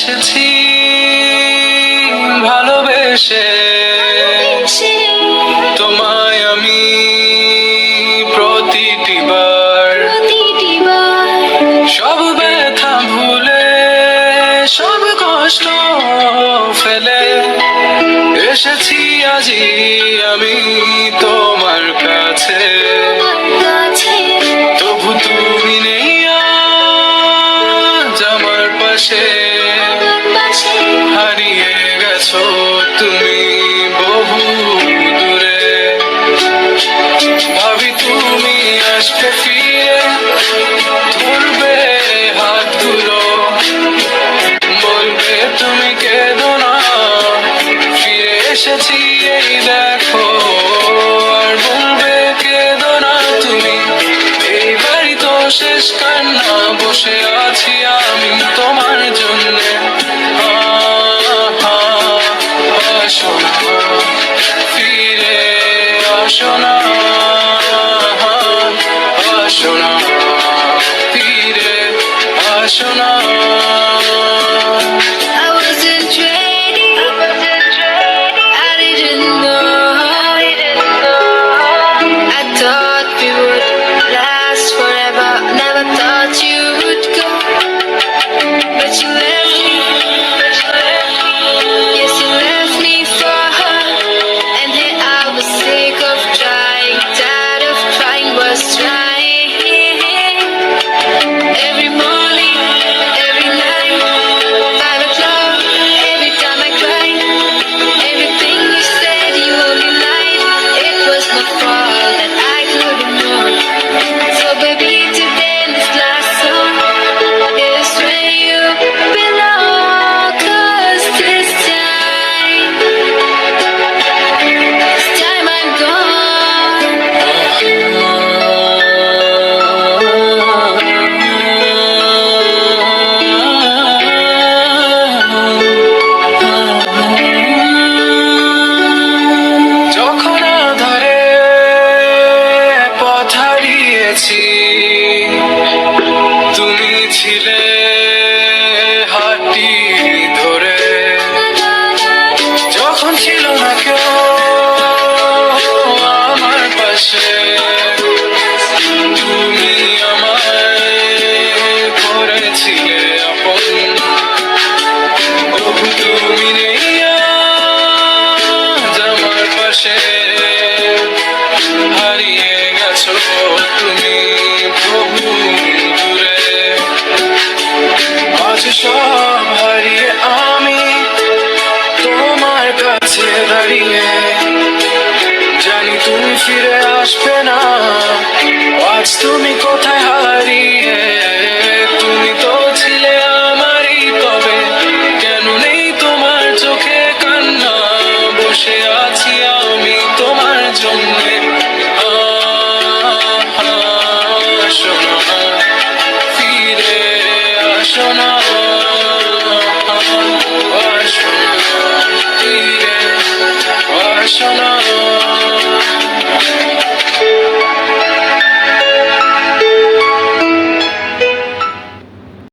এসেছি ভালোবেসে তোমায় আমি প্রতিটি বার সব ব্যথা ভুলে সব কষ্ট ফেলে এসেছি আজি আমি তোমার কাছে তবু তুমি নেই আজ আমার পাশে হারিয়ে গেছো তুমি বহু দূরে ভাবি তুমি আসবে ফিরে ধরবে হাতগুলো বলবে তুমি কেঁদো না ফিরে এসেছি এই দেখো আর বলবে কেঁদো না তুমি এই বাড়ি তো শেষ কান্না বসে আছি আমি তোমার জন্যে আসো না ফিরে আসো না আসো না ফিরে আসো না I wasn't ready. I didn't know. I thought we would last forever. Never thought you would go. But you left me. Yes, you left me for her. And then I was sick of trying. Tired of trying, was trying. Every morning, every night, 5 o'clock, every time I cried. Everything you said, you only lied. It was my fault that I couldn't know. So baby, today this last song is where you belong. 'Cause this time I'm gone. যখন আধারে পথ হারিয়েছি তুমি ছিলে হাতটি ধরে যখন ছিল না কেউ আমার পাশে তুমি আমায় করেছিলে আপন তবু তুমি নেই আজ আমার পাশে হারিয়ে গেছো তুমি বহু দূরে আজ সব হারিয়ে আমি তোমার কাছে দাঁড়িয়ে জানি তুমি ফিরে আসবে না আজ তুমি কোথায় হারিয়ে তুমি তো ছিলে আমারই তবে কেন নেই তোমার চোখে কান্না বসে আছি আমি তোমার জন্যে আসো না ফিরে আসো না আসো না ফিরে আসো না